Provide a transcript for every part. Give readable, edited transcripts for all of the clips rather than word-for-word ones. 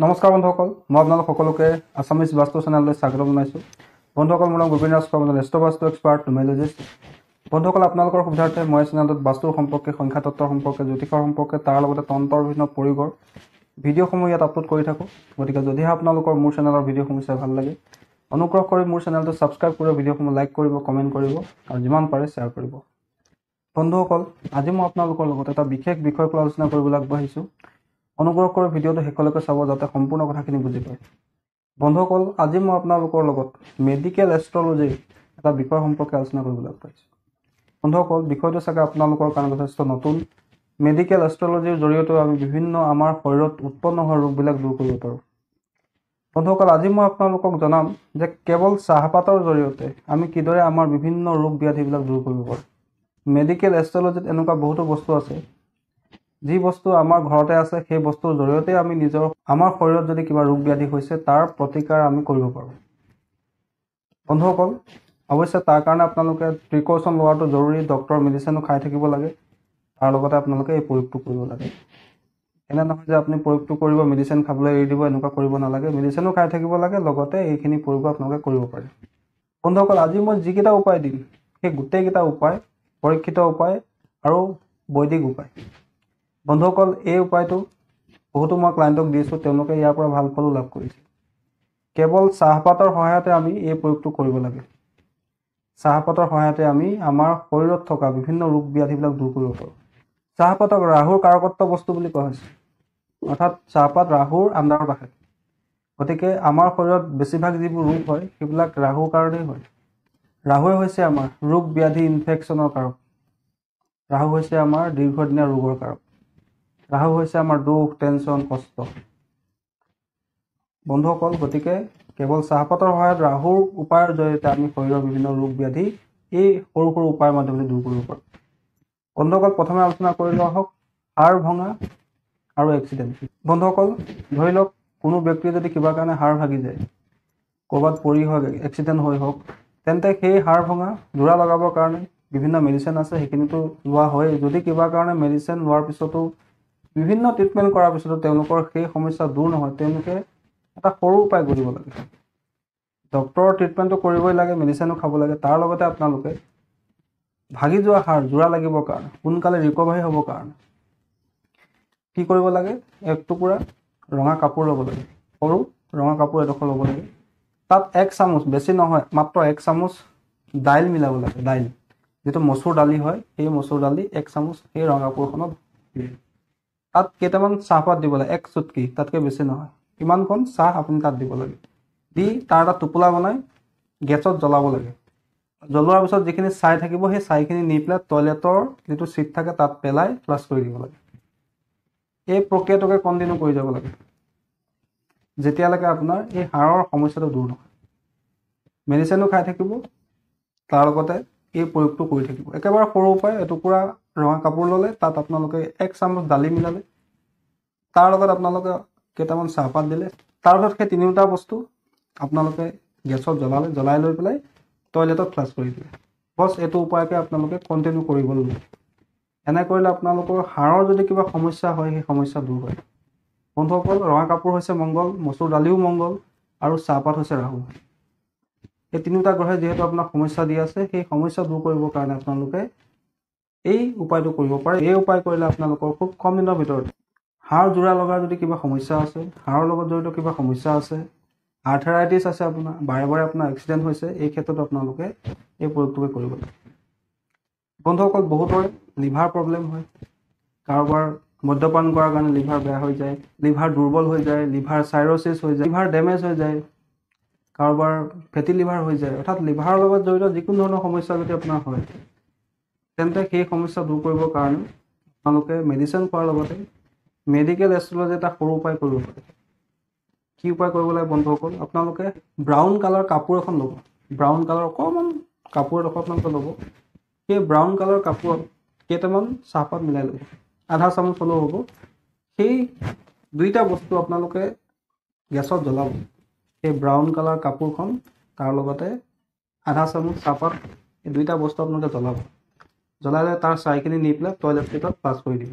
নমস্কাৰ বন্ধুসকল, মই আপোনালোক সকলোকে আছামিজ বাস্তু চেনেললৈ স্বাগতম জনাইছোঁ। বন্ধুসকল, মোৰ নাম গোবিন্দ ৰাজ কৰ্মচাৰী, এষ্ট্ৰবাস্তু এক্সপাৰ্ট নিউমেৰলজিষ্ট। বন্ধুসকল, আপোনালোকৰ সুবিধাৰ্থে মই চেনেলটোত বাস্তুৰ সম্পৰ্কে, সংখ্যা তত্ত্বৰ সম্পৰ্কে, জ্যোতিষৰ সম্পৰ্কে, তাৰ লগতে তন্ত্ৰৰ বিভিন্ন পৰিঘৰ ভিডিঅ'সমূহ ইয়াত আপলোড কৰি থাকোঁ। গতিকে যদিহে আপোনালোকৰ মোৰ চেনেলৰ ভিডিঅ'সমূহ চাই ভাল লাগে, অনুগ্ৰহ কৰি মোৰ চেনেলটো ছাবস্ক্ৰাইব কৰিব, ভিডিঅ'সমূহ লাইক কৰিব, কমেণ্ট কৰিব আৰু যিমান পাৰে শ্বেয়াৰ কৰিব। বন্ধুসকল, আজি মই আপোনালোকৰ লগত এটা বিশেষ বিষয়ক লৈ আলোচনা কৰিবলৈ আগবাঢ়িছোঁ। অনুগ্ৰহ কৰি ভিডিঅ'টো শেষলৈকে চাব যাতে সম্পূৰ্ণ কথাখিনি বুজি পায়। বন্ধুসকল, আজি মই আপোনালোকৰ লগত মেডিকেল এষ্ট্ৰলজিৰ এটা বিষয় সম্পৰ্কে আলোচনা কৰিবলৈ আগবাঢ়িছোঁ। বন্ধুসকল, বিষয়টো চাগে আপোনালোকৰ কাৰণে যথেষ্ট নতুন। মেডিকেল এষ্ট্ৰলজিৰ জৰিয়তেও আমি বিভিন্ন আমাৰ শৰীৰত উৎপন্ন হোৱা ৰোগবিলাক দূৰ কৰিব পাৰোঁ। বন্ধুসকল, আজি মই আপোনালোকক জনাম যে কেৱল চাহপাতৰ জৰিয়তে আমি কিদৰে আমাৰ বিভিন্ন ৰোগ ব্যাধিবিলাক দূৰ কৰিব পাৰোঁ। মেডিকেল এষ্ট্ৰলজিত এনেকুৱা বহুতো বস্তু আছে, যি বস্তু আমাৰ ঘৰতে আছে, সেই বস্তুৰ জৰিয়তে আমি আমাৰ শৰীৰত যদি কিবা ৰোগ ব্যাধি হৈছে তাৰ প্ৰতিকাৰ আমি কৰিব পাৰোঁ। বন্ধুসকল, অৱশ্যে তাৰ কাৰণে আপোনালোকে প্ৰিকশ্যন লোৱাটো জৰুৰী। ডক্টৰ মেডিচিনো খাই থাকিব লাগে, তাৰ লগতে আপোনালোকে এই প্ৰয়োগটো কৰিব লাগে। এনে নহয় যে আপুনি প্ৰয়োগটো কৰিব, মেডিচিন খাবলৈ এৰি দিব, এনেকুৱা কৰিব নালাগে। মেডিচিনো খাই থাকিব লাগে, লগতে এইখিনি প্ৰয়োগ আপোনালোকে কৰিব পাৰে। বন্ধুসকল, আজি মই যিকেইটা উপায় দিম, সেই গোটেইকেইটা উপায় পৰীক্ষিত উপায় আৰু বৈদিক উপায়। বন্ধুসকল, এই উপায়টো বহুতো মই ক্লাইণ্টক দিছোঁ, তেওঁলোকে ইয়াৰ পৰা ভাল ফলো লাভ কৰিছে। কেৱল চাহপাতৰ সহায়তে আমি এই প্ৰয়োগটো কৰিব লাগে। চাহপাতৰ সহায়তে আমি আমাৰ শৰীৰত থকা বিভিন্ন ৰোগ ব্যাধিবিলাক দূৰ কৰিব পাৰোঁ। চাহপাতক ৰাহুৰ কাৰকত্ব বস্তু বুলি কোৱা হৈছে, অৰ্থাৎ চাহপাত ৰাহুৰ আণ্ডাৰত আহে। গতিকে আমাৰ শৰীৰত বেছিভাগ যিবোৰ ৰোগ হয় সেইবিলাক ৰাহুৰ কাৰণেই হয়। ৰাহুৱে হৈছে আমাৰ ৰোগ ব্যাধি ইনফেকশ্যনৰ কাৰক। ৰাহু হৈছে আমাৰ দীৰ্ঘদিনীয়া ৰোগৰ কাৰক। ৰাহু হৈছে আমাৰ দুখ, টেনশ্যন, কষ্ট। বন্ধুসকল, গতিকে কেৱল চাহপাতৰ সহায়ত ৰাহুৰ উপায়ৰ জৰিয়তে আমি শৰীৰৰ বিভিন্ন ৰোগ ব্যাধি এই সৰু সৰু উপায়ৰ মাধ্যমেৰে দূৰ কৰিব পাৰোঁ। বন্ধুসকল, প্ৰথমে আলোচনা কৰি লোৱা হওক হাড় ভঙা আৰু এক্সিডেণ্ট। বন্ধুসকল, ধৰি লওক কোনো ব্যক্তিৰ যদি কিবা কাৰণে হাড় ভাগি যায়, ক'ৰবাত পৰি হওক, এক্সিডেণ্ট হৈ হওক, তেন্তে সেই হাড় ভঙা যোৰা লগাবৰ কাৰণে বিভিন্ন মেডিচিন আছে, সেইখিনিতো লোৱা হয়। যদি কিবা কাৰণে মেডিচিন লোৱাৰ পিছতো, বিভিন্ন ট্ৰিটমেণ্ট কৰাৰ পিছতো তেওঁলোকৰ সেই সমস্যা দূৰ নহয়, তেওঁলোকে এটা সৰু উপায় কৰিব লাগে। ডক্টৰৰ ট্ৰিটমেণ্টটো কৰিবই লাগে, মেডিচিনো খাব লাগে। তাৰ লগতে আপোনালোকে ভাগি যোৱা হাড় যোৰা লাগিবৰ কাৰণে, সোনকালে ৰিকভাৰী হ'বৰ কাৰণে কি কৰিব লাগে? এক টুকুৰা ৰঙা কাপোৰ ল'ব লাগে, সৰু ৰঙা কাপোৰ এডোখৰ ল'ব লাগে। তাত 1 চামুচ, বেছি নহয়, মাত্ৰ 1 চামুচ দাইল মিলাব লাগে। দাইল, যিটো মচুৰ দালি হয়, সেই মচুৰ দালি 1 চামুচ সেই ৰঙা কাপোৰখনত দিয়ে। তাত কেইটামান চাহপাত দিব লাগে, 1 চুটকি, তাতকৈ বেছি নহয়। ইমানকণ চাহ আপুনি তাত দিব লাগে। দি তাৰ এটা টোপোলা বনাই গেছত জ্বলাব লাগে। জ্বলোৱাৰ পিছত যিখিনি ছাই থাকিব, সেই ছাইখিনি নি পেলাই টয়লেটৰ যিটো চিট থাকে তাত পেলাই ফ্লাছ কৰি দিব লাগে। এই প্ৰক্ৰিয়াটোকে কণ্টিনিউ কৰি যাব লাগে যেতিয়ালৈকে আপোনাৰ এই হাড়ৰ সমস্যাটো দূৰ নহয়। মেডিচিনো খাই থাকিব, তাৰ লগতে এই প্ৰয়োগটো কৰি থাকিব। একেবাৰে সৰু উপায়, এটুকুৰা ৰঙা কাপোৰ ল'লে, তাত আপোনালোকে 1 চামুচ দালি মিলালে, তাৰ লগত আপোনালোকে কেইটামান চাহপাত দিলে, তাৰপিছত সেই তিনিওটা বস্তু আপোনালোকে গেছত জ্বলালে, জ্বলাই লৈ পেলাই টয়লেটত ফ্লাছ কৰি দিলে। বছ এইটো উপায়কে আপোনালোকে কণ্টিনিউ কৰিব লাগিব। এনে কৰিলে আপোনালোকৰ হাড়ৰ যদি কিবা সমস্যা হয়, সেই সমস্যা দূৰ হয়। বন্ধুসকল, ৰঙা কাপোৰ হৈছে মংগল, মচুৰ দালিও মংগল, আৰু চাহপাত হৈছে ৰাহু। এই তিনিওটা গ্ৰহে যিহেতু আপোনাক সমস্যা দি আছে, সেই সমস্যা দূৰ কৰিবৰ কাৰণে আপোনালোকে এই উপায়টো কৰিব পাৰে। এই উপায় কৰিলে আপোনালোকৰ খুব কম দিনৰ ভিতৰত হাড় যোৰা লগাৰ যদি কিবা সমস্যা আছে, হাড়ৰ লগত জড়িত কিবা সমস্যা আছে, আৰ্থৰাইটিছ আছে, আপোনাৰ বাৰে বাৰে আপোনাৰ এক্সিডেণ্ট হৈছে, এই ক্ষেত্ৰতো আপোনালোকে এই প্ৰয়োগটোকে কৰিব লাগে। বন্ধুসকল, বহুতৰে লিভাৰ প্ৰব্লেম হয়, কাৰোবাৰ মদ্যপান কৰাৰ কাৰণে লিভাৰ বেয়া হৈ যায়, লিভাৰ দুৰ্বল হৈ যায়, লিভাৰ চাইৰচিছ হৈ যায়, লিভাৰ ডেমেজ হৈ যায়, কাৰোবাৰ ফেটি লিভাৰ হৈ যায়। অৰ্থাৎ লিভাৰৰ লগত জড়িত যিকোনো ধৰণৰ সমস্যা যদি আপোনাৰ হয়, তেন্তে সেই সমস্যা দূৰ কৰিবৰ কাৰণে আপোনালোকে মেডিচিন খোৱাৰ লগতে মেডিকেল এষ্ট্ৰলজি এটা সৰু উপায় কৰিব পাৰে। কি উপায় কৰিব লাগে বন্ধুসকল? আপোনালোকে ব্ৰাউন কালাৰ কাপোৰ এখন ল'ব, ব্ৰাউন কালাৰ অকণমান কাপোৰ এডোখৰ আপোনালোকে ল'ব। সেই ব্ৰাউন কালাৰ কাপোৰত কেইটামান চাহপাত মিলাই ল'ব, আধা চামুচ হ'লেও হ'ব। সেই দুইটা বস্তু আপোনালোকে গেছত জ্বলাব। সেই ব্ৰাউন কালাৰ কাপোৰখন, তাৰ লগতে আধা চামুচ চাহপাত, এই দুইটা বস্তু আপোনালোকে জ্বলাব। জ্বলাই লৈ তাৰ ছাইখিনি নি পেলাই টয়লেট চিটত পাছ কৰি দিব।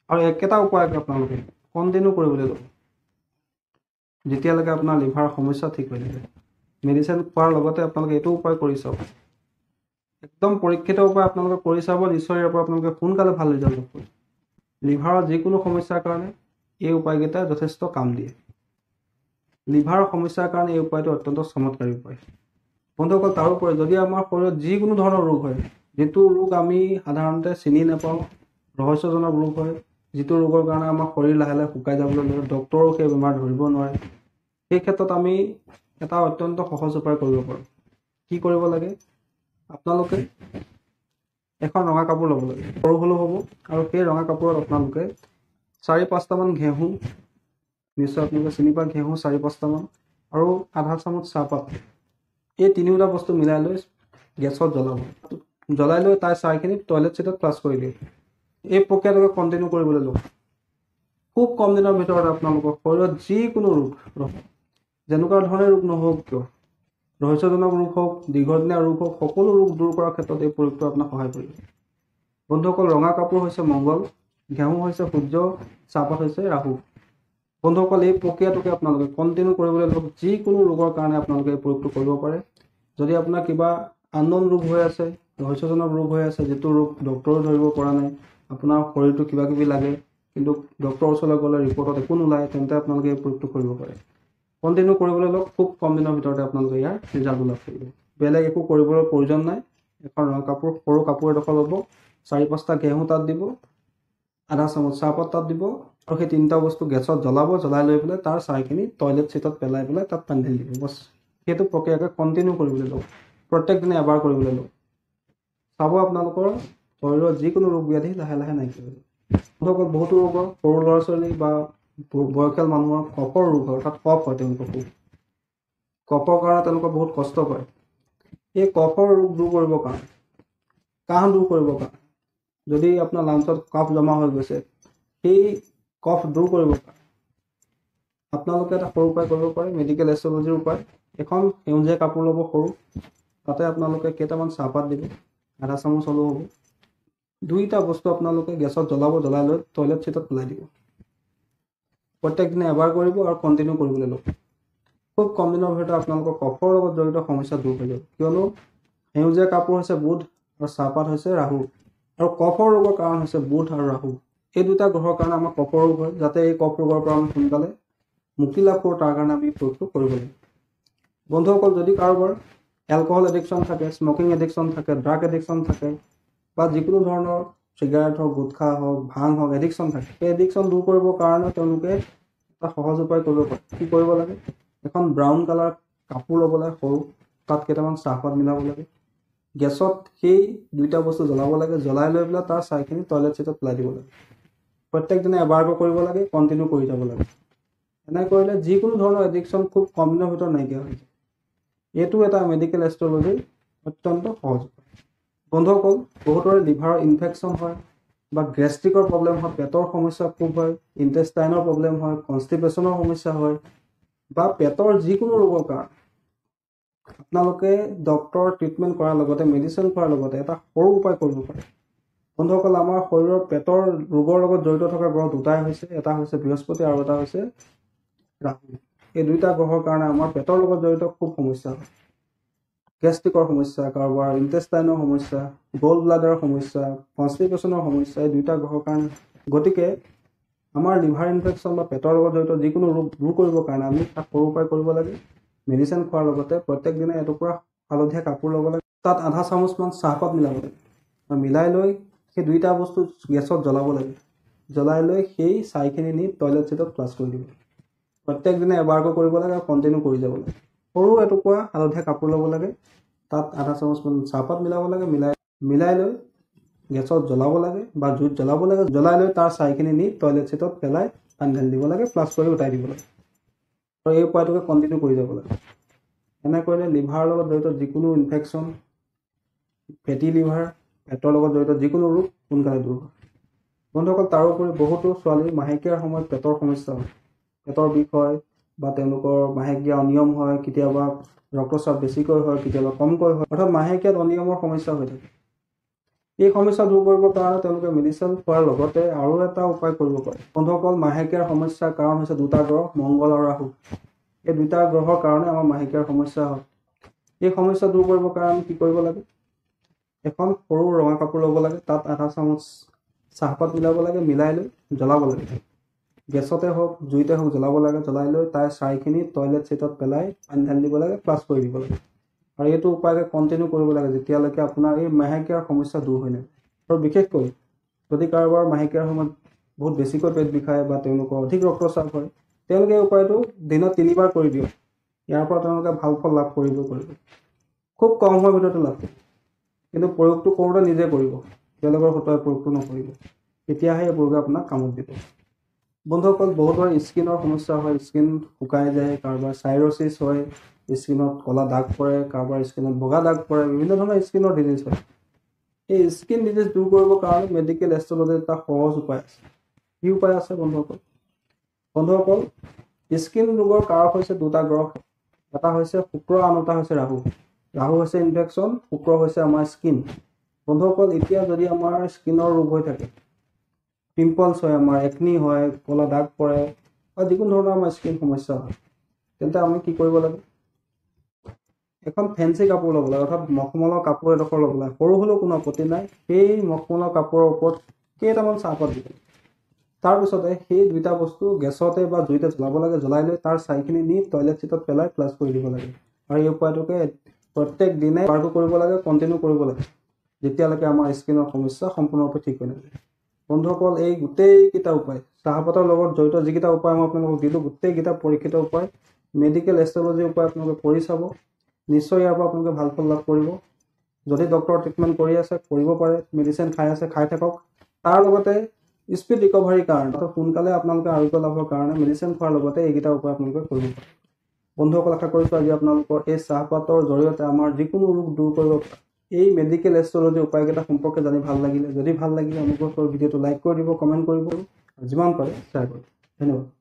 আৰু একেটা উপায়কে আপোনালোকে কণ্টিনিউ কৰিবলৈ ল'ব। যেতিয়ালৈকে আপোনাৰ লিভাৰৰ সমস্যা ঠিক হৈ থাকে। মেডিচিন খোৱাৰ লগতে আপোনালোকে এইটো উপায় কৰি চাওক, একদম পৰীক্ষিত উপায় আপোনালোকে কৰি চাব, নিশ্চয় ইয়াৰ পৰা আপোনালোকে সোনকালে ভাল ৰিজাল্ট পাব। লিভাৰৰ যিকোনো সমস্যাৰ কাৰণে এই উপায়কেইটা যথেষ্ট কাম দিয়ে। লিভাৰৰ সমস্যাৰ কাৰণে এই উপায়টো অত্যন্ত চমৎকাৰী উপায়। বন্ধুসকল, তাৰোপৰি যদি আমাৰ শৰীৰত যিকোনো ধৰণৰ ৰোগ হয়, যিটো ৰোগ আমি সাধাৰণতে চিনি নাপাওঁ, ৰহস্যজনক ৰোগ হয়, যিটো ৰোগৰ কাৰণে আমাৰ শৰীৰ লাহে লাহে শুকাই যাবলৈ ধৰে, ডক্তৰেও সেই বেমাৰ ধৰিব নোৱাৰে, সেই ক্ষেত্ৰত আমি এটা অত্যন্ত সহজ উপায় কৰিব পাৰোঁ। কি কৰিব লাগে? আপোনালোকে এখন ৰঙা কাপোৰ ল'ব লাগে, সৰু হ'লেও হ'ব, আৰু সেই ৰঙা কাপোৰত আপোনালোকে 4-5টামান ঘেঁহু, নিশ্চয় আপোনালোকে চিনি পায় ঘেঁহু 4-5টামান, আৰু আধা চামুচ চাহপাত, এই তিনিওটা বস্তু মিলাই লৈ গেছত জ্বলাব। জ্বলাই লৈ তাৰ ছাইখিনি টয়লেট ছিটত ফ্লাছ কৰি দিয়ে। এই প্ৰক্ৰিয়াটোকে কণ্টিনিউ কৰিবলৈ লওক। খুব কম দিনৰ ভিতৰত আপোনালোকৰ শৰীৰত যিকোনো ৰোগ, যেনেকুৱা ধৰণে ৰোগ নহওক কিয়, ৰহস্যজনক ৰোগ হওক, দীৰ্ঘদিনীয়া ৰোগ হওক, সকলো ৰোগ দূৰ কৰাৰ ক্ষেত্ৰত এই প্ৰয়োগটো আপোনাক সহায় কৰিব। বন্ধুসকল, ৰঙা কাপোৰ হৈছে মংগল, ঘেঁহু হৈছে সূৰ্য, চাহপাত হৈছে ৰাহু। বন্ধুসকল, এই প্ৰক্ৰিয়াটোকে আপোনালোকে কণ্টিনিউ কৰিবলৈ লওক। যিকোনো ৰোগৰ কাৰণে আপোনালোকে এই প্ৰয়োগটো কৰিব পাৰে। যদি আপোনাৰ কিবা আনন'ন ৰোগ হৈ আছে, ৰহস্যজনক ৰোগ হৈ আছে, যিটো ৰোগ ডক্তৰেও ধৰিব পৰা নাই, আপোনাৰ শৰীৰটো কিবা কিবি লাগে, কিন্তু ডক্তৰৰ ওচৰলৈ গ'লে ৰিপৰ্টত একো নোলায়, তেন্তে আপোনালোকে এই প্ৰয়োগটো কৰিব পাৰে। কণ্টিনিউ কৰিবলৈ লওক। খুব কম দিনৰ ভিতৰতে আপোনালোকে ইয়াৰ ৰিজাল্ট লাভ কৰিব। বেলেগ একো কৰিবলৈ প্ৰয়োজন নাই। এখন ৰঙা কাপোৰ, সৰু কাপোৰ এডোখৰ ল'ব, 4-5টা ঘেঁহু তাত দিব, আধা চামুচ চাহপাত তাত দিব, আৰু সেই তিনিটা বস্তু গেছত জ্বলাব। জ্বলাই লৈ পেলাই তাৰ ছাইখিনি টয়লেট ছিটত পেলাই পেলাই তাত পানী ঢালি দিব। বছ, সেইটো প্ৰক্ৰিয়াকে কণ্টিনিউ কৰিবলৈ লওক। প্ৰত্যেক দিনে এবাৰ কৰিবলৈ লওক। চাব আপোনালোকৰ শৰীৰৰ যিকোনো ৰোগ ব্যাধি লাহে লাহে নাইকিয়া হৈ যাব। বন্ধুসকল, বহুতো ৰোগৰ সৰু ল'ৰা ছোৱালী বা বয়সীয়াল মানুহৰ কফৰ ৰোগ হয়, অৰ্থাৎ কফ হয় তেওঁলোকৰ খুব। কফৰ কাৰণে তেওঁলোকৰ বহুত কষ্ট পায়। এই কফৰ ৰোগ দূৰ কৰিবৰ কাৰণে, কাহ দূৰ কৰিবৰ কাৰণে, যদি আপোনাৰ লাঞ্চত কফ জমা হৈ গৈছে, সেই কফ দূৰ কৰিবৰ কাৰণে আপোনালোকে এটা সৰু উপায় কৰিব পাৰে, মেডিকেল এষ্ট্ৰলজিৰ উপায়। এখন সেউজীয়া কাপোৰ ল'ব সৰু, তাতে আপোনালোকে কেইটামান চাহপাত দিব, আধা চামুচ হ'লেও হ'ব। দুইটা বস্তু আপোনালোকে গেছত জ্বলাব, জ্বলাই লৈ টয়লেট ছিটত পেলাই দিব। প্ৰত্যেক দিনে এবাৰ কৰিব আৰু কণ্টিনিউ কৰিবলৈ লওক। খুব কম দিনৰ ভিতৰতে আপোনালোকৰ কফৰ লগত জড়িত সমস্যা দূৰ হৈ যাব। কিয়নো সেউজীয়া কাপোৰ হৈছে বুধ আৰু চাহপাত হৈছে ৰাহু, আৰু কফৰ ৰোগৰ কাৰণ হৈছে বুধ আৰু ৰাহু। এই দুটা গ্ৰহৰ কাৰণে আমাৰ কফৰ ৰোগ হয়। যাতে এই কফ ৰোগৰ পৰা আমি সোনকালে মুক্তি লাভ কৰোঁ, তাৰ কাৰণে আমি প্ৰয়োগটো কৰিব লাগিব। বন্ধুসকল, যদি কাৰোবাৰ এলকহল এডিকশ্যন থাকে, স্মকিং এডিকশ্যন থাকে, ড্ৰাগ এডিকশ্যন থাকে, বা যিকোনো ধৰণৰ চিগাৰেট হওক, গুটখা হওক, ভাং হওক, এডিকশ্যন থাকে, সেই এডিকশ্যন দূৰ কৰিবৰ কাৰণে তেওঁলোকে এটা সহজ উপায় কৰিব পাৰে। কি কৰিব লাগে? এখন ব্ৰাউন কালাৰ কাপোৰ ল'ব লাগে সৰু, তাত কেইটামান চাহপাত মিলাব লাগে, গেছত সেই দুইটা বস্তু জ্বলাব লাগে, জ্বলাই লৈ পেলাই তাৰ ছাইখিনি টয়লেট ছিটত পেলাই দিব লাগে। প্ৰত্যেক দিনে এবাৰকৈ কৰিব লাগে, কণ্টিনিউ কৰি যাব লাগে। এনে কৰিলে যিকোনো ধৰণৰ এডিকশ্যন খুব কম দিনৰ ভিতৰত নাইকিয়া হৈ যায়। এইটো এটা মেডিকেল এষ্ট্ৰলজিৰ অত্যন্ত সহজ উপায়। বন্ধুসকল, বহুতৰে লিভাৰৰ ইনফেকশ্যন হয়, বা গেষ্ট্ৰিকৰ প্ৰব্লেম হয়, পেটৰ সমস্যা খুব হয়, ইণ্টেষ্টাইনৰ প্ৰব্লেম হয়, কনষ্টিপেশ্যনৰ সমস্যা হয়, বা পেটৰ যিকোনো ৰোগৰ কাৰণে আপোনালোকে ডক্তৰৰ ট্ৰিটমেণ্ট কৰাৰ লগতে, মেডিচিন খোৱাৰ লগতে এটা সৰু উপায় কৰিব পাৰে। বন্ধুসকল, আমাৰ শৰীৰৰ পেটৰ ৰোগৰ লগত জড়িত থকা গ্ৰহ দুটাই হৈছে, এটা হৈছে বৃহস্পতি আৰু এটা হৈছে ৰাহু। এই দুইটা গ্ৰহৰ কাৰণে আমাৰ পেটৰ লগত জড়িত খুব সমস্যা হয়। গেষ্ট্ৰিকৰ সমস্যা, কাৰোবাৰ ইণ্টেষ্টাইনৰ সমস্যা, গ'ল্ড ব্লাডাৰৰ সমস্যা, কনষ্টিপেশ্যনৰ সমস্যা, এই দুইটা গ্ৰহৰ কাৰণে। গতিকে আমাৰ লিভাৰ ইনফেকশ্যন বা পেটৰ লগত জড়িত যিকোনো ৰোগ দূৰ কৰিবৰ কাৰণে আমি এটা সৰু উপায় কৰিব লাগে। মেডিচিন খোৱাৰ লগতে প্ৰত্যেক দিনে এটুকুৰা হালধীয়া কাপোৰ ল'ব লাগে, তাত আধা চামুচমান চাহপাত মিলাব লাগে, আৰু মিলাই লৈ সেই দুইটা বস্তু গেছত জ্বলাব লাগে। জ্বলাই লৈ সেই ছাইখিনি নি টয়লেট ছিটত ফ্লাছ কৰি দিব। প্ৰত্যেক দিনে এবাৰকৈ কৰিব লাগে আৰু কণ্টিনিউ কৰি যাব লাগে। সৰু এটুকুৰা হালধীয়া কাপোৰ ল'ব লাগে, তাত আধা চামুচমান চাহপাত মিলাব লাগে, মিলাই লৈ গেছত জ্বলাব লাগে বা জুইত জ্বলাব লাগে। জ্বলাই লৈ তাৰ ছাইখিনি নি টয়লেট ছিটত পেলাই পানী ঢালি দিব লাগে, ফ্লাছ কৰি উঠাই দিব লাগে, আৰু এই উপায়টোকে কণ্টিনিউ কৰি যাব লাগে। এনে কৰিলে লিভাৰৰ লগত জড়িত যিকোনো ইনফেকশ্যন, ফেটি লিভাৰ, পেটৰ লগত জড়িত যিকোনো ৰোগ সোনকালে দূৰ হয়। বন্ধুসকল, তাৰোপৰি বহুতো ছোৱালীৰ মাহেকীয়াৰ সময়ত পেটৰ সমস্যা হয়, পেটৰ বিষ হয়, বা তেওঁলোকৰ মাহেকীয়া অনিয়ম হয়, কেতিয়াবা ৰক্তচাপ বেছিকৈ হয়, কেতিয়াবা কমকৈ হয়, অৰ্থাৎ মাহেকীয়াত অনিয়মৰ সমস্যা হৈ থাকে। এই সমস্যা দূৰ কৰিবৰ কাৰণে তেওঁলোকে মেডিচিন খোৱাৰ লগতে আৰু এটা উপায় কৰিব পাৰে। বন্ধুসকল, মাহেকীয়াৰ সমস্যাৰ কাৰণ হৈছে দুটা গ্ৰহ, মংগল আৰু ৰাহু। এই দুটা গ্ৰহৰ কাৰণে আমাৰ মাহেকীয়াৰ সমস্যা হয়। এই সমস্যা দূৰ কৰিবৰ কাৰণে কি কৰিব লাগে? এখন সৰু ৰঙা কাপোৰ ল'ব লাগে, তাত আধা চামুচ চাহপাত মিলাব লাগে, মিলাই লৈ জ্বলাব লাগে। গেছতে হওক জুইতে হওক জ্বলাব লাগে, জ্বলাই লৈ তাৰ ছাইখিনি টয়লেট ছিটত পেলাই পানী ঢালি দিব লাগে, প্লাছ কৰি দিব লাগে। আৰু এইটো উপায়কে কণ্টিনিউ কৰিব লাগে যেতিয়ালৈকে আপোনাৰ এই মাহেকীয়াৰ সমস্যা দূৰ হৈ নাযায়। আৰু বিশেষকৈ যদি কাৰোবাৰ মাহেকীয়াৰ সময়ত বহুত বেছিকৈ পেট বিষায় বা তেওঁলোকৰ অধিক ৰক্তচাপ হয়, তেওঁলোকে এই উপায়টো দিনত 3 বাৰ কৰি দিয়ক। ইয়াৰ পৰা তেওঁলোকে ভাল ফল লাভ কৰিব। খুব কম সময়ৰ ভিতৰতে লাভ কৰিব, কিন্তু প্ৰয়োগটো কৰোঁতে নিজে কৰিব, তেওঁলোকৰ হতুৱাই প্ৰয়োগটো নকৰিব। তেতিয়াহে এই প্ৰয়োগে আপোনাক কামত দিব। বন্ধুসকল, বহুতৰ স্কিনৰ সমস্যা হয়, স্কিন শুকাই যায়, কাৰোবাৰ চাইৰচিছ হয়, স্কিনত ক'লা দাগ পৰে, কাৰোবাৰ স্কিনত বগা দাগ পৰে, বিভিন্ন ধৰণৰ স্কিনৰ ডিজিজ হয়। এই স্কিন ডিজিজ দূৰ কৰিবৰ কাৰণে মেডিকেল এষ্ট্ৰলজিৰ এটা সহজ উপায় আছে। কি উপায় আছে বন্ধুসকল? স্কিন ৰোগৰ কাৰক হৈছে দুটা গ্ৰহ, এটা হৈছে শুক্ৰ, আন এটা হৈছে ৰাহু। ৰাহু হৈছে ইনফেকশ্যন, শুক্ৰ হৈছে আমাৰ স্কিন। বন্ধুসকল, এতিয়া যদি আমাৰ স্কিনৰ ৰোগ হৈ থাকে, পিম্পলছ হয়, আমাৰ একনি হয়, ক'লা দাগ পৰে বা যিকোনো ধৰণৰ আমাৰ স্কিন সমস্যা হয়, তেন্তে আমি কি কৰিব লাগে? এখন ফেঞ্চি কাপোৰ ল'ব লাগে, অৰ্থাৎ মখমলৰ কাপোৰ এডোখৰ ল'ব লাগে, সৰু হ'লেও কোনো আপত্তি নাই। সেই মখমলৰ কাপোৰৰ ওপৰত কেইটামান চাহপাত দিব লাগে। তাৰপিছতে সেই দুইটা বস্তু গেছতে বা জুইতে জ্বলাব লাগে, জ্বলাই লৈ তাৰ ছাইখিনি নি টয়লেট ছিটত পেলাই প্লাছ কৰি দিব লাগে। আৰু এই উপায়টোকে প্ৰত্যেক দিনে বাৰটো কৰিব লাগে, কণ্টিনিউ কৰিব লাগে, যেতিয়ালৈকে আমাৰ স্কিনৰ সমস্যা সম্পূৰ্ণৰূপে ঠিক হৈ নাযায়। বন্ধুসকল, এই গোটেইকেইটা উপায়, চাহপাতৰ লগত জড়িত যিকেইটা উপায় মই আপোনালোকক দিলোঁ, গোটেইকেইটা পৰীক্ষিত উপায়, মেডিকেল এষ্ট্ৰলজিৰ উপায় আপোনালোকে কৰি চাব। নিশ্চয় ইয়াৰ পৰা আপোনালোকে ভাল ফল লাভ কৰিব। যদি ডক্টৰৰ ট্ৰিটমেণ্ট কৰি আছে, কৰিব পাৰে, মেডিচিন খাই আছে, খাই থাকক। তাৰ লগতে স্পীড ৰিকভাৰীৰ কাৰণে, অৰ্থাৎ সোনকালে আপোনালোকে আৰোগ্য লাভৰ কাৰণে মেডিচিন খোৱাৰ লগতে এইকেইটা উপায় আপোনালোকে কৰিব পাৰে। বন্ধুসকল, আশা কৰিছোঁ আজি আপোনালোকৰ এই চাহপাতৰ জৰিয়তে আমাৰ যিকোনো ৰোগ দূৰ কৰিব পাৰে এই মেডিকেল এষ্ট্ৰলজিৰ উপায়কেইটা সম্পৰ্কে জানি ভাল লাগিলে। যদি ভাল লাগিলে অনুগ্ৰহ কৰি ভিডিঅ'টো লাইক কৰি দিব, কমেণ্ট কৰিব, যিমান পাৰে শ্বেয়াৰ কৰিব। ধন্যবাদ।